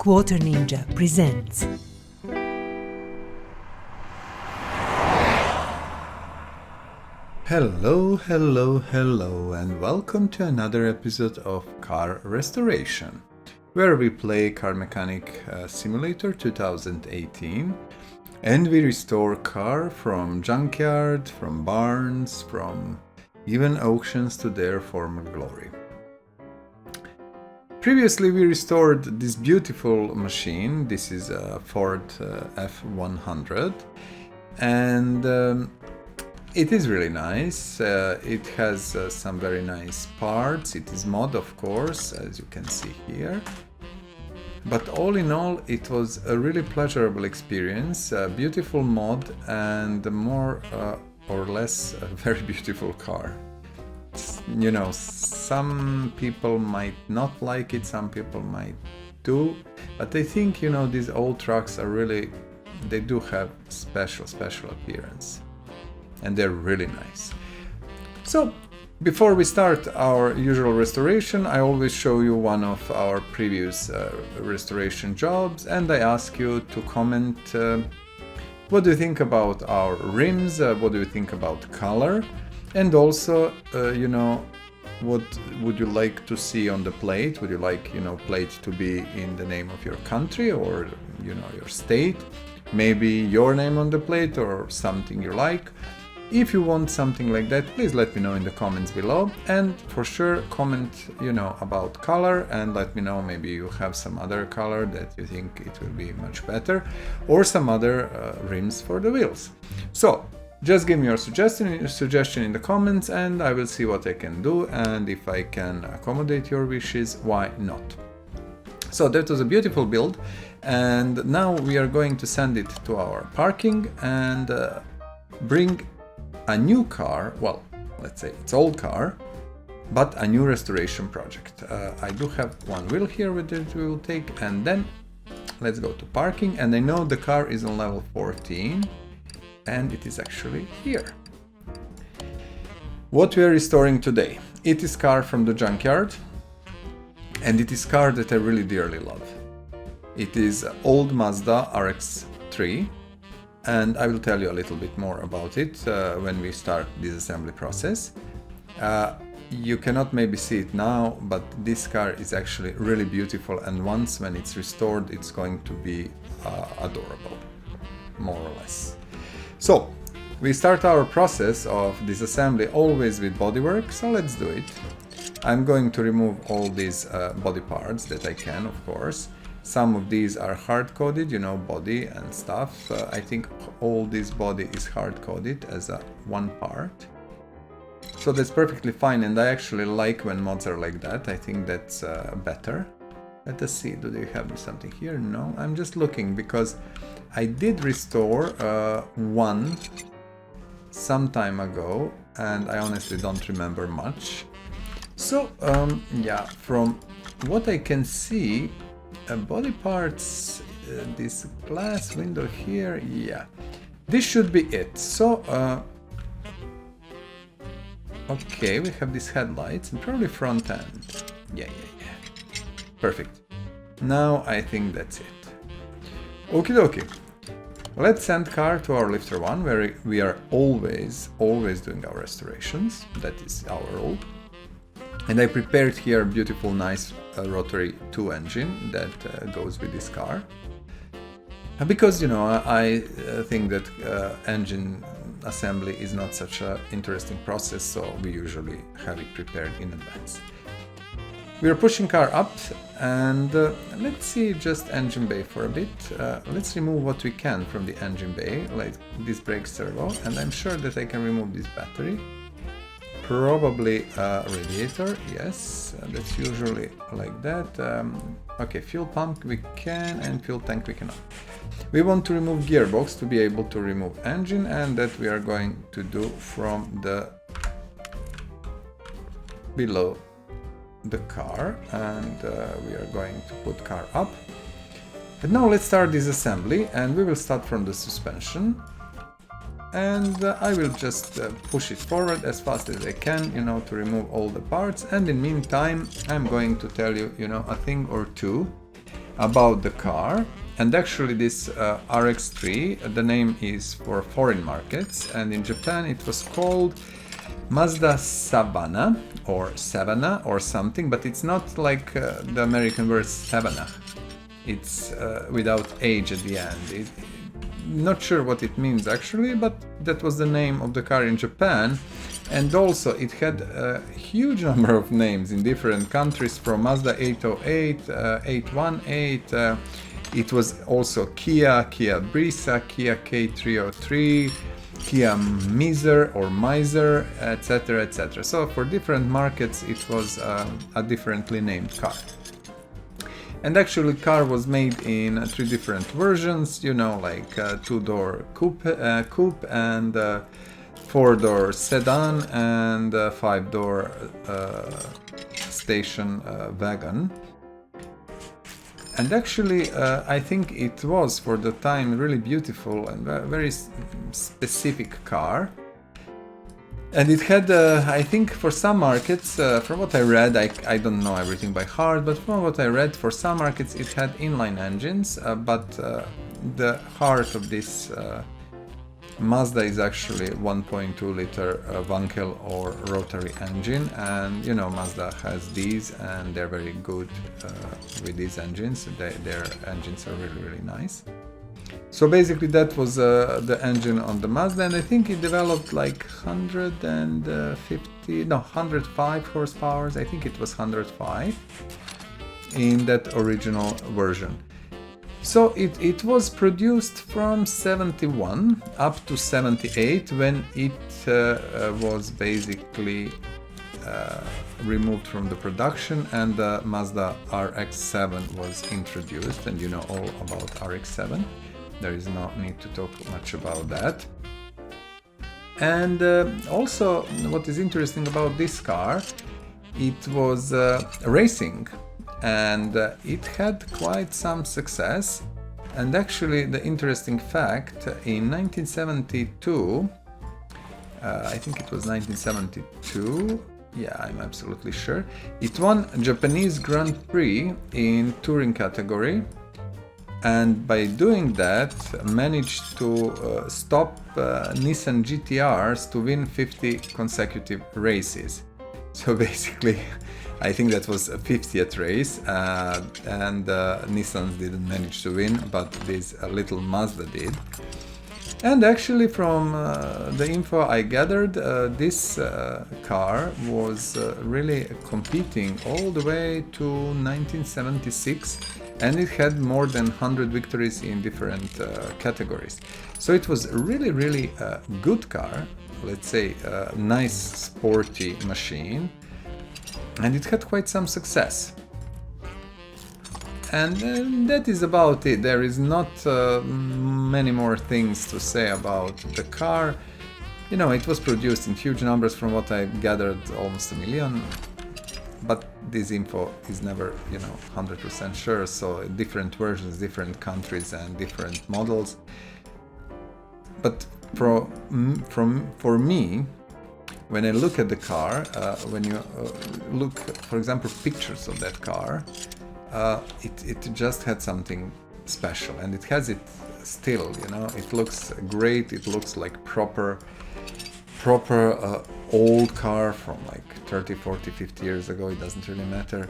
Quarter Ninja presents. Hello, and welcome to another episode of Car Restoration, where we play Car Mechanic Simulator 2018, and we restore car from junkyard, from barns, from even auctions to their former glory. Previously we restored this beautiful machine. This is a Ford F100, and it is really nice. It has some very nice parts. It is mod, of course, as you can see here. But all in all, it was a really pleasurable experience, a beautiful mod, and a more or less a very beautiful car. You know, some people might not like it, some people might do, but I think, you know, these old trucks are really, they do have special appearance. And they're really nice. So, before we start our usual restoration, I always show you one of our previous restoration jobs, and I ask you to comment what do you think about our rims, what do you think about color, and also, you know, what would you like to see on the plate? Would you like, you know, plate to be in the name of your country or, you know, your state? Maybe your name on the plate or something you like. If you want something like that, please let me know in the comments below, and for sure comment, you know, about color, and let me know maybe you have some other color that you think it will be much better, or some other rims for the wheels. So just give me your suggestion in the comments, and I will see what I can do, and if I can accommodate your wishes, why not? So that was a beautiful build, and now we are going to send it to our parking and bring a new car, well, let's say it's old car, but a new restoration project. I do have one wheel here that we will take, and then let's go to parking, and I know the car is on level 14, and it is actually here. What we are restoring today, it is car from the junkyard, and it is car that I really dearly love. It is old Mazda RX-3, and I will tell you a little bit more about it when we start this assembly process. You cannot maybe see it now, but this car is actually really beautiful, and once when it's restored, it's going to be adorable, more or less. So, we start our process of disassembly always with bodywork, so let's do it. I'm going to remove all these body parts that I can, of course. Some of these are hard-coded, you know, body and stuff. I think all this body is hard-coded as a one part. So that's perfectly fine, and I actually like when mods are like that. I think that's better. Let us see, do they have something here? No, I'm just looking because I did restore one some time ago, and I honestly don't remember much. So, yeah, from what I can see, body parts, this glass window here, yeah, this should be it. So, okay, we have these headlights and probably front end. Yeah. Perfect. Now I think that's it. Okie dokie. Let's send car to our lifter one, where we are always doing our restorations. That is our role. And I prepared here a beautiful, nice rotary 2 engine that goes with this car. Because, you know, I think that engine assembly is not such an interesting process, so we usually have it prepared in advance. We are pushing car up, and let's see just engine bay for a bit. Let's remove what we can from the engine bay, like this brake servo, and I'm sure that I can remove this battery. Probably a radiator, yes, that's usually like that. Okay, fuel pump we can, and fuel tank we cannot. We want to remove gearbox to be able to remove engine, and that we are going to do from the below the car, and we are going to put car up. But now let's start this assembly, and we will start from the suspension. and I will just push it forward as fast as I can, you know, to remove all the parts. And in meantime, I'm going to tell you, you know, a thing or two about the car. And actually this RX-3, the name is for foreign markets, and in Japan it was called Mazda Savannah or something, but it's not like the American word Savannah. It's without H at the end. Not sure what it means actually, but that was the name of the car in Japan. And also it had a huge number of names in different countries, from Mazda 808, 818, it was also Kia Brisa, Kia K303, Kia Miser, etc, etc. So for different markets it was a differently named car. And actually car was made in 3 different versions, you know, like 2-door coupe and 4-door sedan and 5-door station wagon. And actually I think it was for the time really beautiful and very specific car. And it had, I think for some markets, from what I read, I don't know everything by heart, but from what I read, for some markets it had inline engines, but the heart of this Mazda is actually 1.2 liter Wankel or rotary engine, and you know Mazda has these and they're very good with these engines. Their engines are really nice. So basically that was the engine on the Mazda, and I think it developed like 105 horsepower. I think it was 105 in that original version. So it was produced from 71 up to 78, when it was basically removed from the production and the Mazda RX-7 was introduced, and you know all about RX-7. There is no need to talk much about that. And also what is interesting about this car, it was racing, and it had quite some success. And actually the interesting fact, in 1972, I think it was 1972, yeah, I'm absolutely sure, it won Japanese Grand Prix in touring category, and by doing that managed to stop Nissan GTRs to win 50 consecutive races. So basically I think that was a 50th race, and Nissan didn't manage to win, but this little Mazda did. And actually from the info I gathered, this car was really competing all the way to 1976, and it had more than 100 victories in different categories. So it was really a good car, let's say a nice sporty machine, and it had quite some success. And that is about it. There is not many more things to say about the car. You know, it was produced in huge numbers, from what I gathered, almost 1 million. But this info is never, you know, 100% sure. So different versions, different countries and different models. But for me, when I look at the car, when you look, for example, pictures of that car, it just had something special, and it has it still, you know. It looks great. It looks like proper old car from like 30, 40, 50 years ago. It doesn't really matter,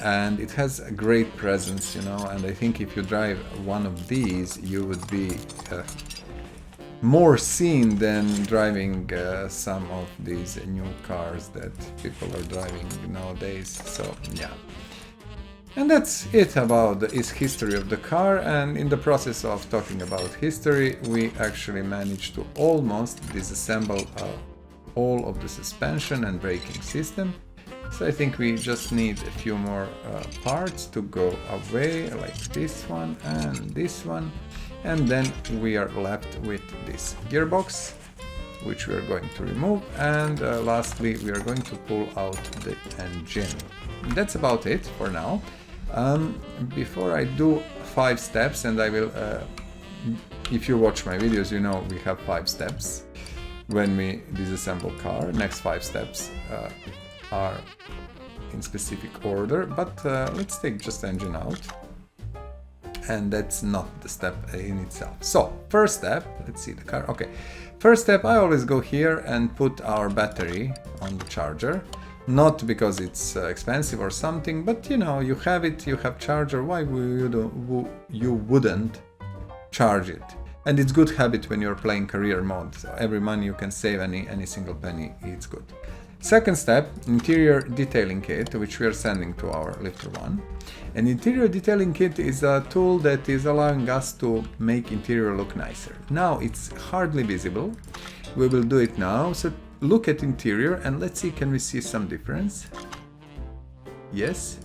and it has a great presence, you know. And I think if you drive one of these, you would be more seen than driving some of these new cars that people are driving nowadays. So yeah. And that's it about the history of the car, and in the process of talking about history, we actually managed to almost disassemble all of the suspension and braking system. So I think we just need a few more parts to go away, like this one and this one, and then we are left with this gearbox, which we are going to remove, and lastly we are going to pull out the engine. That's about it for now. Before I do 5 steps, and I will, if you watch my videos, you know we have 5 steps when we disassemble car. Next 5 steps are in specific order, but let's take just engine out. and that's not the step in itself. So first step, let's see the car. Okay, first step, I always go here and put our battery on the charger. Not because it's expensive or something, but you know, you have it, you have charger, why you wouldn't charge it? And it's good habit when you're playing career mode. So every money you can save, any single penny, it's good. Second step, interior detailing kit, which we are sending to our lifter 1. An interior detailing kit is a tool that is allowing us to make interior look nicer. Now it's hardly visible. We will do it now. So look at interior and let's see, can we see some difference? Yes.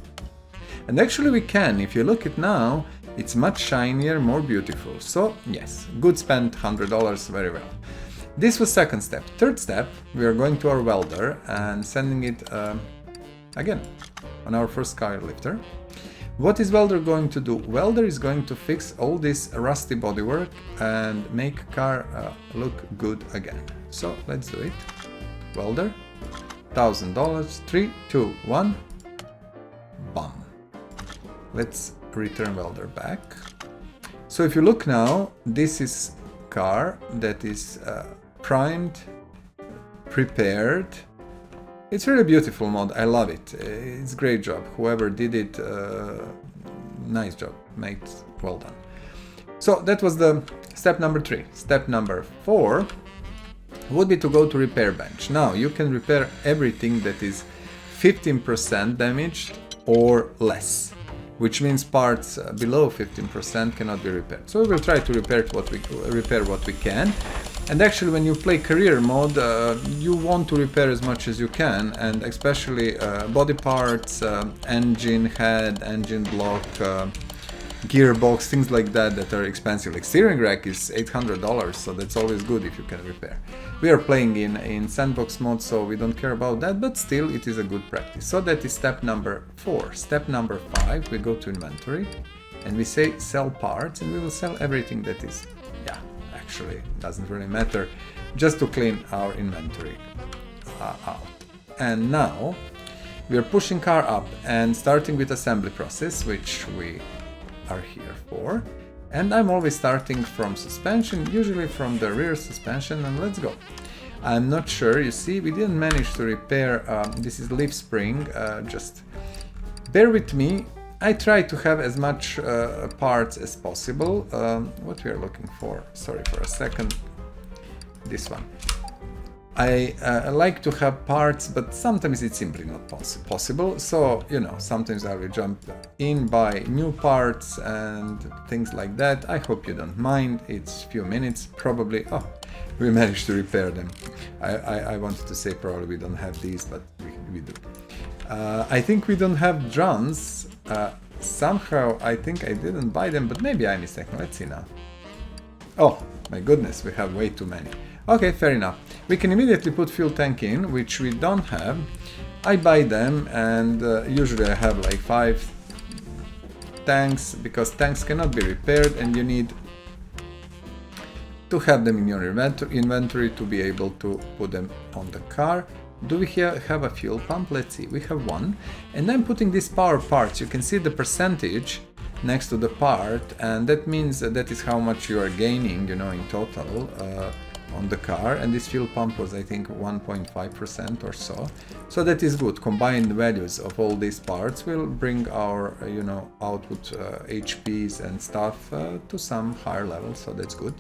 And actually we can. If you look at now, it's much shinier, more beautiful. So yes, good spend, $100, very well. This was second step. Third step, we are going to our welder and sending it again on our first car lifter. What is welder going to do? Welder is going to fix all this rusty bodywork and make car look good again. So let's do it. Welder, $1,000, 3, 2, 1, bam. Let's return welder back. So if you look now, this is car that is primed, prepared. It's really beautiful mod. I love it. It's a great job. Whoever did it, nice job. Made well done. So that was the step number 3. Step number 4 would be to go to repair bench. Now you can repair everything that is 15% damaged or less, which means parts below 15% cannot be repaired. So we will try to repair what we can. And actually, when you play career mode, you want to repair as much as you can, and especially body parts, engine head, engine block, gearbox, things like that are expensive. Like steering rack is $800, so that's always good if you can repair. We are playing in sandbox mode, so we don't care about that, but still it is a good practice. So that is step number 4. Step number 5, we go to inventory and we say sell parts, and we will sell everything that is, actually doesn't really matter, just to clean our inventory out. And now we are pushing car up and starting with assembly process, which we are here for. And I'm always starting from suspension, usually from the rear suspension, and let's go. I'm not sure, you see, we didn't manage to repair, this is leaf spring, just bear with me. I try to have as much parts as possible. What we are looking for, sorry for a second, this one. I like to have parts, but sometimes it's simply not possible. So, you know, sometimes I will jump in, buy new parts and things like that. I hope you don't mind. It's a few minutes, probably. Oh, we managed to repair them. I wanted to say probably we don't have these, but we do. I think we don't have drums. Somehow I think I didn't buy them, but maybe I'm mistaken. Let's see now. Oh my goodness, we have way too many. Okay, fair enough. We can immediately put fuel tank in, which we don't have. I buy them, and usually I have like 5 tanks, because tanks cannot be repaired and you need to have them in your inventory to be able to put them on the car. Do we have a fuel pump? Let's see, we have one. And I'm putting these power parts. You can see the percentage next to the part, and that means that is how much you are gaining, you know, in total on the car. And this fuel pump was, I think, 1.5% or so. So that is good. Combined values of all these parts will bring our, you know, output HPs and stuff to some higher level. So that's good.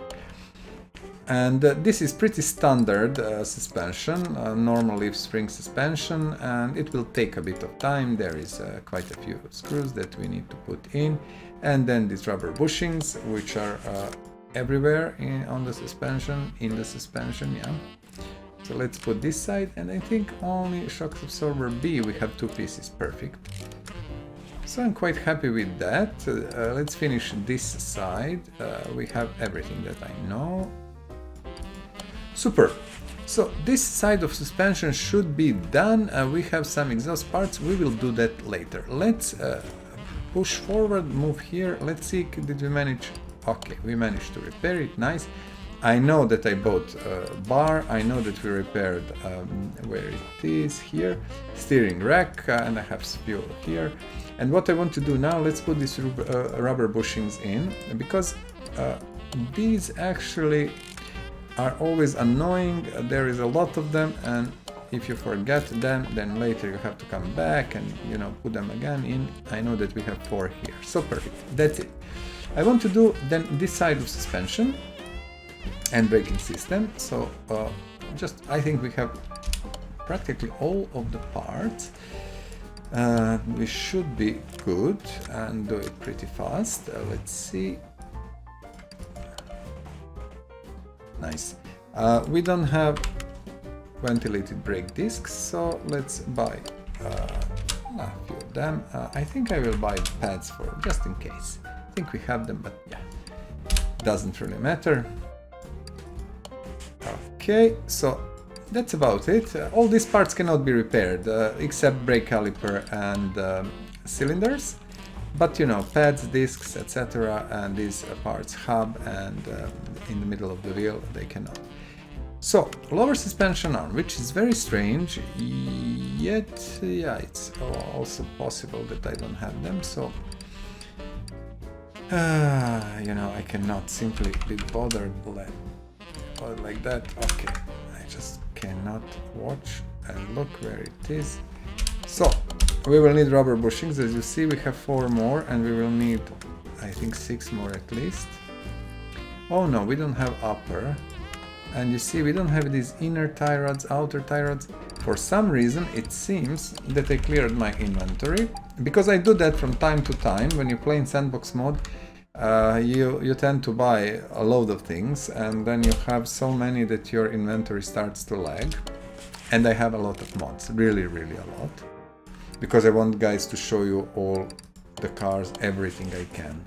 And this is pretty standard suspension, normal leaf spring suspension, and it will take a bit of time. There is quite a few screws that we need to put in, and then these rubber bushings, which are everywhere on the suspension, yeah. So let's put this side, and I think only shock absorber B, we have 2 pieces, perfect. So I'm quite happy with that. Let's finish this side. We have everything that I know. Super. So this side of suspension should be done. We have some exhaust parts. We will do that later. Let's push forward, move here. Let's see, did we manage? Okay, we managed to repair it. Nice. I know that I bought a bar. I know that we repaired, where it is here, steering rack, and I have fuel here. And what I want to do now, let's put these rubber bushings in, because these actually are always annoying. There is a lot of them, and if you forget them, then later you have to come back and, you know, put them again in. I know that we have 4 here, so perfect. That's it. I want to do then this side of suspension and braking system. So I think we have practically all of the parts. We should be good and do it pretty fast. Let's see. Nice. We don't have ventilated brake discs, so let's buy a few of them. I think I will buy pads for just in case. I think we have them, but yeah, doesn't really matter. Okay, so that's about it. All these parts cannot be repaired except brake caliper and cylinders, but you know, pads, discs, etc., and these parts, hub and in the middle of the wheel, they cannot. So, lower suspension arm, which is very strange, yet yeah, it's also possible that I don't have them, so you know, I cannot simply be bothered like that. Okay, I just cannot watch and look where it is. So we will need rubber bushings. As you see, we have 4 more, and we will need, I think, 6 more at least. Oh no, we don't have upper. And you see, we don't have these inner tie rods, outer tie rods. For some reason, it seems that I cleared my inventory, because I do that from time to time. When you play in sandbox mode, you tend to buy a load of things, and then you have so many that your inventory starts to lag. And I have a lot of mods, really a lot, because I want guys to show you all the cars, everything I can.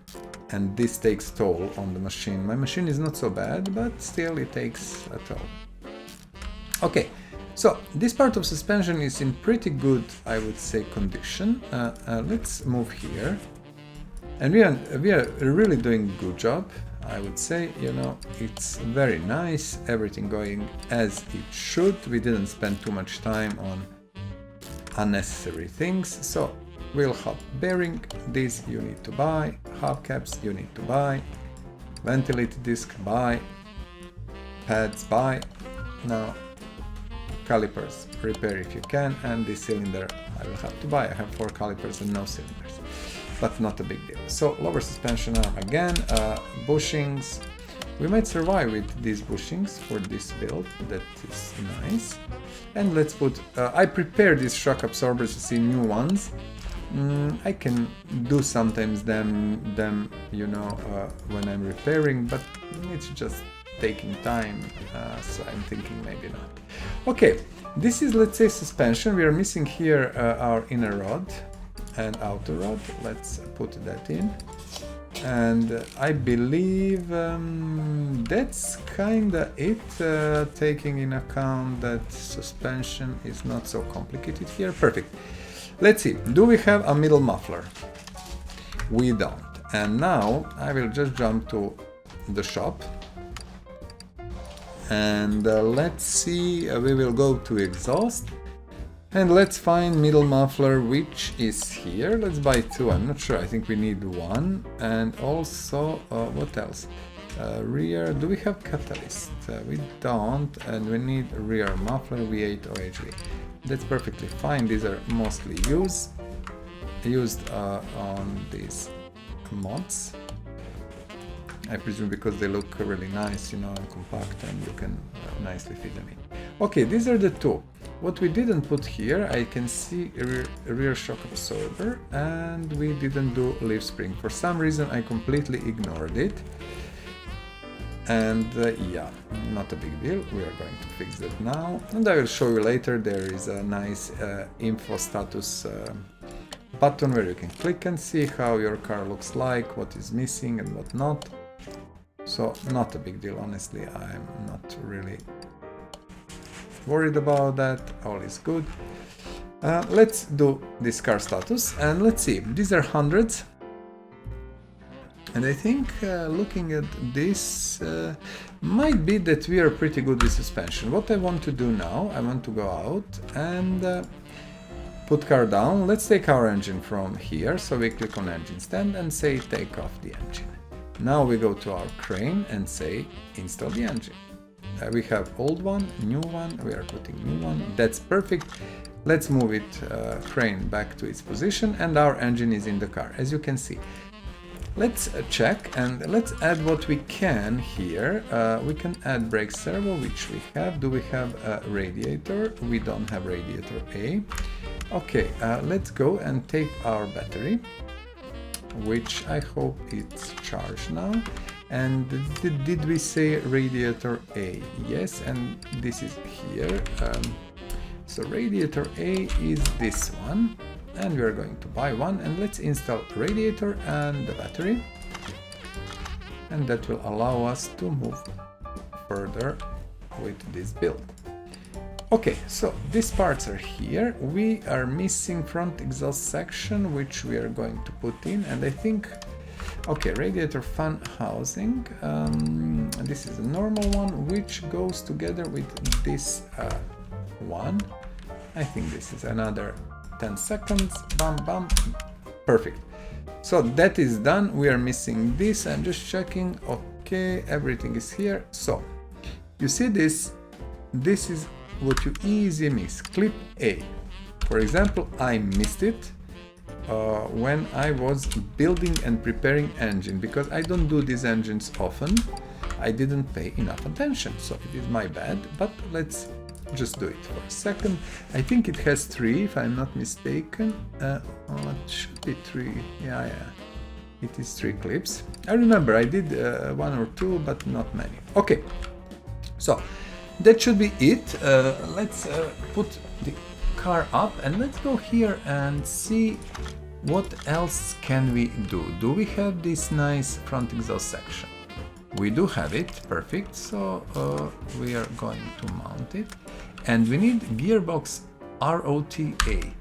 And this takes toll on the machine. My machine is not so bad, but still it takes a toll. Okay, so this part of suspension is in pretty good, I would say, condition. Let's move here. And we are really doing a good job, I would say. You know, it's very nice, everything going as it should. We didn't spend too much time on unnecessary things. So wheel hub bearing, this you need to buy. Hubcaps you need to buy. Ventilated disc, buy. Pads, buy. Now calipers, repair if you can. And this cylinder I will have to buy. I have 4 calipers and no cylinders, but not a big deal. So lower suspension arm again, bushings. We might survive with these bushings for this build, that is nice. And let's put, I prepared these shock absorbers, you see, new ones. I can do sometimes them you know, when I'm repairing, but it's just taking time, so I'm thinking maybe not. Okay, this is, let's say, suspension. We are missing here our inner rod and outer rod. Let's put that in. And I believe that's kinda it, taking in account that suspension is not so complicated here. Perfect. Let's see, do we have a middle muffler? We don't. And now I will just jump to the shop. And let's see, we will go to exhaust. And let's find middle muffler, which is here. Let's buy 2, I'm not sure, I think we need 1. And also, what else? Rear, do we have catalyst? We don't, and we need rear muffler V8 OHV. That's perfectly fine. These are mostly used on these mods, I presume, because they look really nice, you know, and compact, and you can nicely fit them in. Okay, these are the 2. What we didn't put here, I can see a rear shock absorber, and we didn't do leaf spring. For some reason I completely ignored it. And yeah, not a big deal, we are going to fix that now. And I will show you later, there is a nice info status button where you can click and see how your car looks like, what is missing and what not. So not a big deal, honestly, I'm not really worried about that, all is good. Let's do this car status, and let's see, these are hundreds. And I think looking at this, might be that we are pretty good with suspension. What I want to do now, I want to go out and put car down. Let's take our engine from here. So we click on engine stand and say take off the engine. Now we go to our crane and say install the engine. We have old one, new one, we are putting new one. That's perfect. Let's move it, crane back to its position, and our engine is in the car, as you can see. Let's check and let's add what we can here. We can add brake servo, which we have. Do we have a radiator? We don't have radiator A. Okay, let's go and take our battery, which I hope it's charged now. And did we say radiator A? Yes, and this is here. So radiator A is this one, and we are going to buy one, and let's install radiator and the battery, and that will allow us to move further with this build. Okay, so these parts are here. We are missing front exhaust section, which we are going to put in, and I think, okay, radiator fan housing. This is a normal one, which goes together with this one. I think this is another 10 seconds. Bam, bam. Perfect. So that is done. We are missing this. I'm just checking. Okay, everything is here. So you see this. This is what you easily miss. Clip A. For example, I missed it when I was building and preparing engine, because I don't do these engines often. I didn't pay enough attention, so it is my bad, but let's just do it for a second. I think it has 3, if I'm not mistaken. It should be 3. Yeah, it is 3 clips. I remember I did 1 or 2, but not many. Okay, so that should be it. Let's put the car up and let's go here and see what else can we do. Do we have this nice front exhaust section? We do have it, perfect. So we are going to mount it, and we need gearbox ROTA.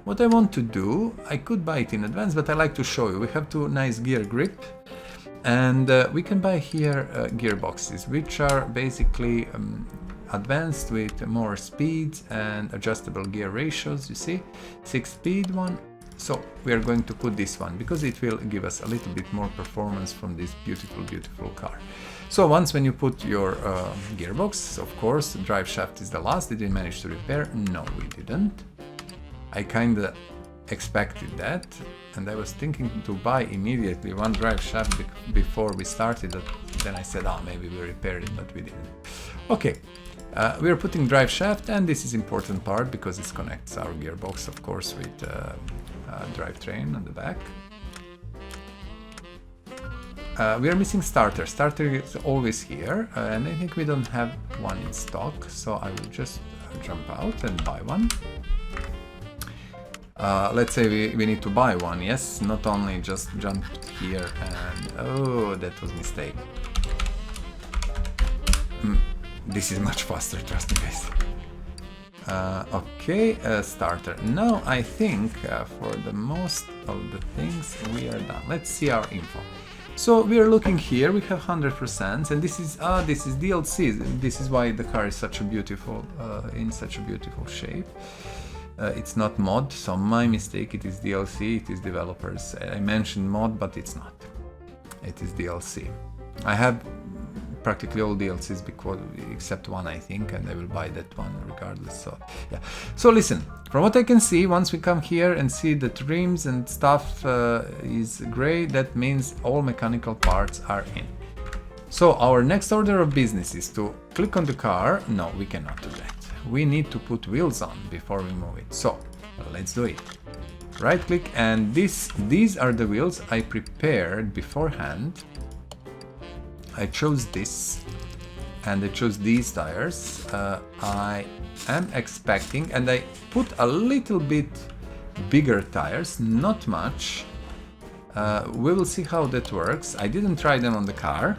What I want to do, I could buy it in advance, but I like to show you. We have 2 nice gear grip, and we can buy here gearboxes, which are basically advanced with more speeds and adjustable gear ratios. You see, 6-speed one. So we are going to put this one because it will give us a little bit more performance from this beautiful, beautiful car. So once when you put your gearbox, of course, the drive shaft is the last. Did we manage to repair? No, we didn't. I kind of expected that, and I was thinking to buy immediately one drive shaft before we started. Then I said, oh, maybe we repaired it, but we didn't. Okay. We are putting drive shaft, and this is important part because it connects our gearbox, of course, with drivetrain on the back. We are missing starter. Starter is always here, and I think we don't have one in stock, so I will just jump out and buy one. Let's say we need to buy one, yes, not only just jump here and... oh, that was a mistake. This is much faster, trust me, guys. Okay, starter. Now I think for the most of the things we are done. Let's see our info. So we are looking here. We have 100%, and this is DLC. This is why the car is such a beautiful, in such a beautiful shape. It's not mod, so my mistake. It is DLC. It is developers. I mentioned mod, but it's not. It is DLC. I have practically all DLCs except one, I think, and I will buy that one regardless. So yeah, so listen, from what I can see, once we come here and see the trims and stuff is gray, that means all mechanical parts are in. So our next order of business is to click on the car. No, we cannot do that. We need to put wheels on before we move it. So let's do it. Right click, and these are the wheels I prepared beforehand. I chose this, and I chose these tires. I am expecting, and I put a little bit bigger tires, not much. We will see how that works. I didn't try them on the car.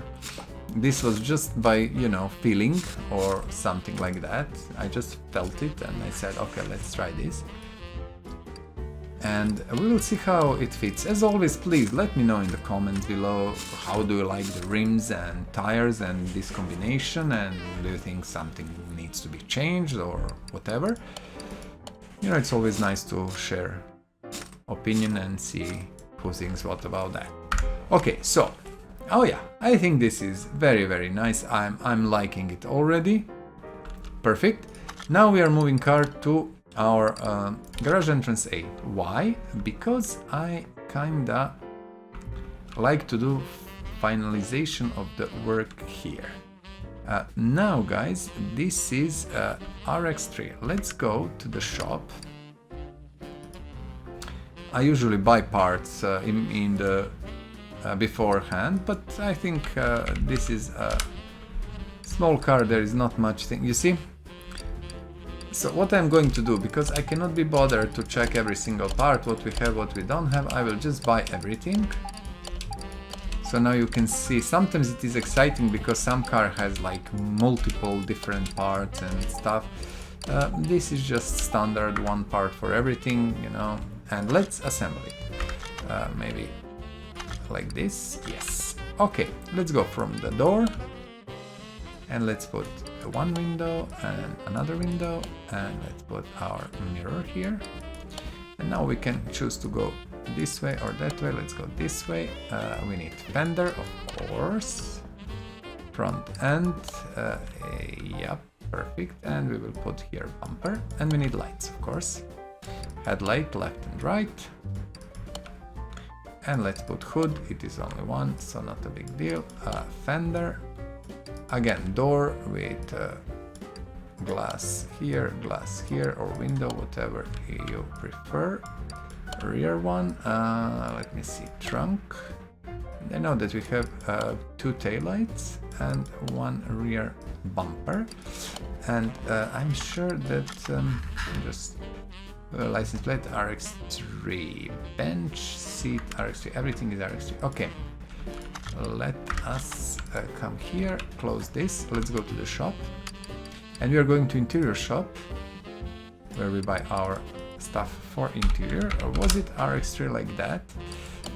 This was just by, feeling or something like that. I just felt it and I said, okay, let's try this. And we will see how it fits. As always, please let me know in the comments below, how do you like the rims and tires and this combination, and do you think something needs to be changed or whatever. You know, it's always nice to share opinion and see who thinks what about that. Okay, so, oh yeah, I think this is very, very nice. I'm liking it already. Perfect. Now we are moving car to our garage entrance 8. Why? Because I kinda like to do finalization of the work here. Now guys, this is RX-3. Let's go to the shop. I usually buy parts in the beforehand, but I think this is a small car, there is not much thing, you see? So what I'm going to do, because I cannot be bothered to check every single part, what we have, what we don't have, I will just buy everything. So now you can see, sometimes it is exciting because some car has like multiple different parts and stuff. This is just standard, one part for everything, you know, and let's assemble it. Maybe like this, yes. Okay, let's go from the door and let's put one window and another window, and let's put our mirror here. And now we can choose to go this way or that way. Let's go this way. We need fender, of course, front end, yep, perfect. And we will put here bumper, and we need lights, of course, headlight left and right. And let's put hood, it is only one, so not a big deal. Fender, again door with glass here, or window, whatever you prefer. Rear one, let me see, trunk. I know that we have 2 taillights and 1 rear bumper, and I'm sure that just license plate RX-3, bench seat RX-3, everything is RX-3. Okay, let us come here, close this, let's go to the shop, and we are going to interior shop where we buy our stuff for interior. Or was it RX-3 like that?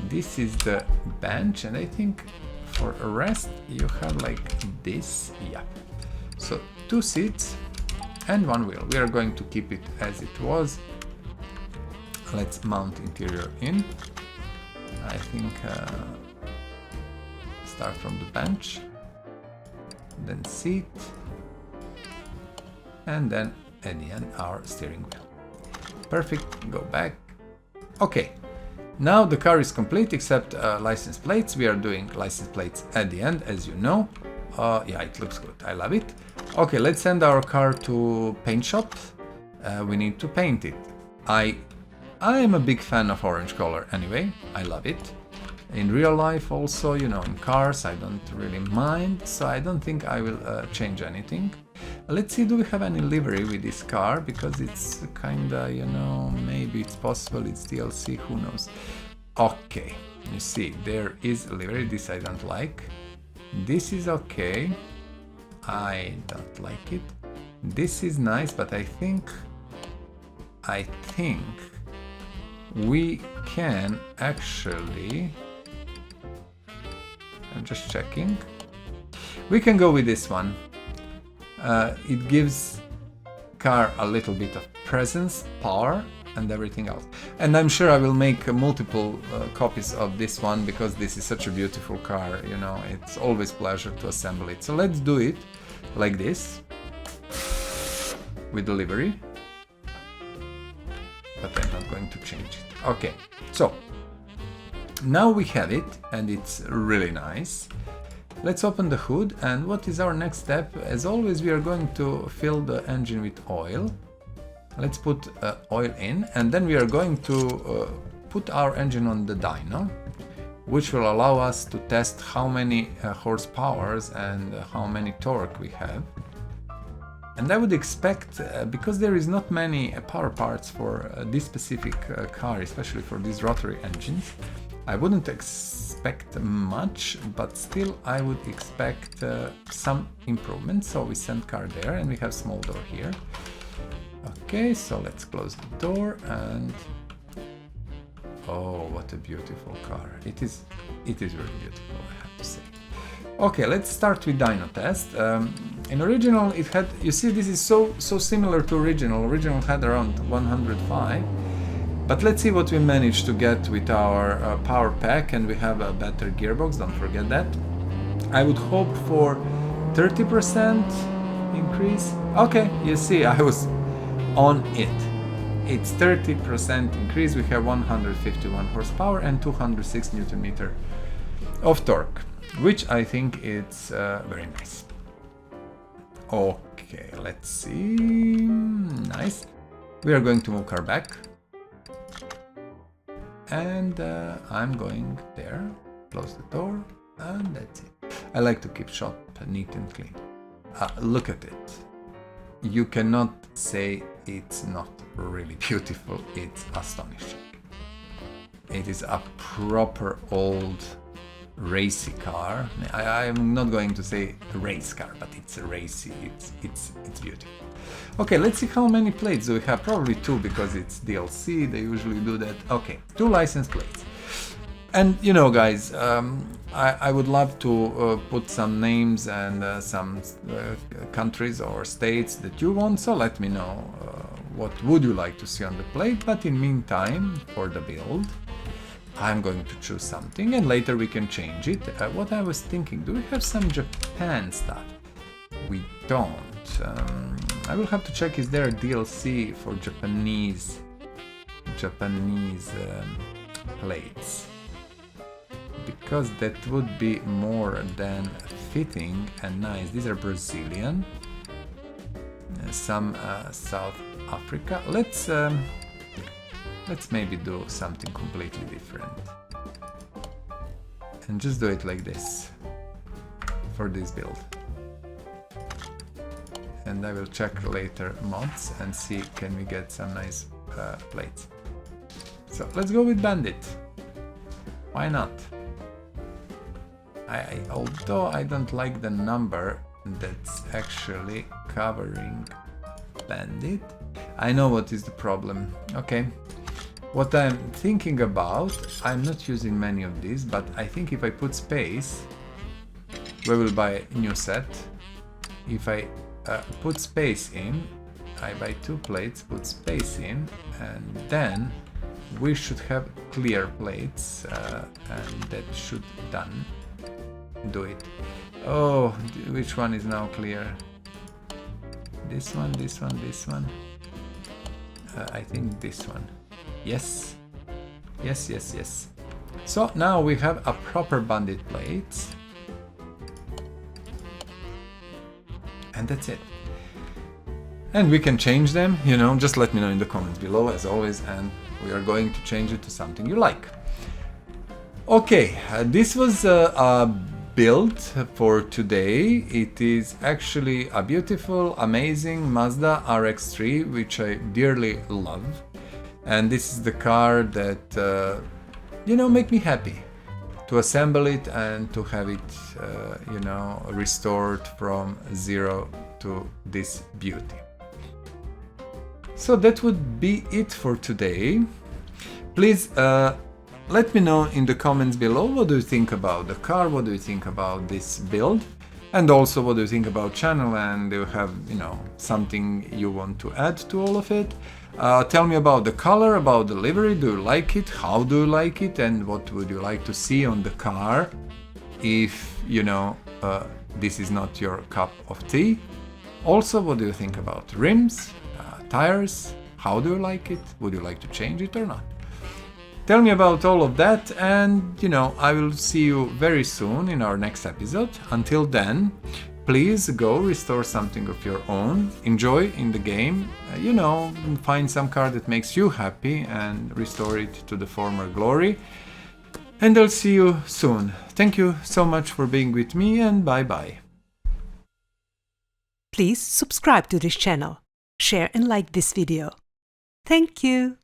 This is the bench, and I think for a rest you have like this, yeah. So 2 seats and 1 wheel. We are going to keep it as it was. Let's mount interior in. I think start from the bench, then seat, and then at the end our steering wheel. Perfect, go back. Okay, now the car is complete except license plates. We are doing license plates at the end, as you know. Yeah, it looks good, I love it. Okay, let's send our car to paint shop. We need to paint it. I am a big fan of orange color anyway, I love it. In real life also, you know, in cars I don't really mind, so I don't think I will change anything. Let's see, do we have any livery with this car, because it's kinda, you know, maybe it's possible, it's DLC, who knows. Okay, you see, there is a livery, this I don't like. This is okay, I don't like it. This is nice, but I think we can actually, I'm just checking, we can go with this one. It gives car a little bit of presence, power, and everything else. And I'm sure I will make multiple copies of this one, because this is such a beautiful car, you know, it's always pleasure to assemble it. So let's do it like this, with the livery. But I'm not going to change it. Okay, so now we have it, and it's really nice. Let's open the hood, and what is our next step? As always, we are going to fill the engine with oil. Let's put oil in, and then we are going to put our engine on the dyno, which will allow us to test how many horsepowers and how many torque we have. And I would expect, because there is not many power parts for this specific car, especially for these rotary engines, I wouldn't expect much, but still I would expect some improvement. So we send car there, and we have small door here. Okay, so let's close the door, and oh, what a beautiful car. It is really beautiful, I have to say. Okay, let's start with dyno test. In original, it had, you see, this is so similar to original. Original had around 105. But let's see what we managed to get with our power pack, and we have a better gearbox, don't forget that. I would hope for 30% increase. Okay, you see, I was on it. It's 30% increase. We have 151 horsepower and 206 Newton meter of torque, which I think it's very nice. Okay, let's see. Nice. We are going to move car back. And I'm going there, close the door, and that's it. I like to keep shop neat and clean. Look at it. You cannot say it's not really beautiful, it's astonishing. It is a proper old racy car. I'm not going to say race car, but it's a racy, it's beautiful. Okay, let's see how many plates do we have. Probably 2 because it's DLC, they usually do that. Okay, 2 license plates. And you know, guys, I would love to put some names and some countries or states that you want, so let me know what would you like to see on the plate. But in meantime, for the build, I'm going to choose something and later we can change it. What I was thinking, do we have some Japan stuff? We don't. I will have to check, is there a DLC for Japanese plates? Because that would be more than fitting and nice. These are Brazilian, some South Africa. Let's maybe do something completely different and just do it like this for this build. And I will check later mods and see can we get some nice plates. So let's go with Bandit. Why not? Although I don't like the number that's actually covering Bandit. I know what is the problem. Okay. What I'm thinking about, I'm not using many of these, but I think if I put space, we will buy a new set. If I put space in, I buy 2 plates, put space in, and then we should have clear plates, and that should do it. Oh, which one is now clear? This one, this one, this one. I think this one. Yes. Yes, yes, yes. So now we have a proper Bandit plate. And that's it. And we can change them, you know, just let me know in the comments below as always, and we are going to change it to something you like. Okay, this was a build for today. It is actually a beautiful, amazing Mazda RX-3, which I dearly love. And this is the car that, you know, make me happy to assemble it and to have it, you know, restored from zero to this beauty. So that would be it for today. Please let me know in the comments below what do you think about the car, what do you think about this build, and also what do you think about channel, and do you have, you know, something you want to add to all of it. Tell me about the color, about the livery, do you like it, how do you like it, and what would you like to see on the car if, you know, this is not your cup of tea. Also, what do you think about rims, tires, how do you like it, would you like to change it or not? Tell me about all of that, and, you know, I will see you very soon in our next episode. Until then, please go restore something of your own, enjoy in the game, you know, find some car that makes you happy and restore it to the former glory. And I'll see you soon. Thank you so much for being with me, and bye bye. Please subscribe to this channel, share and like this video. Thank you.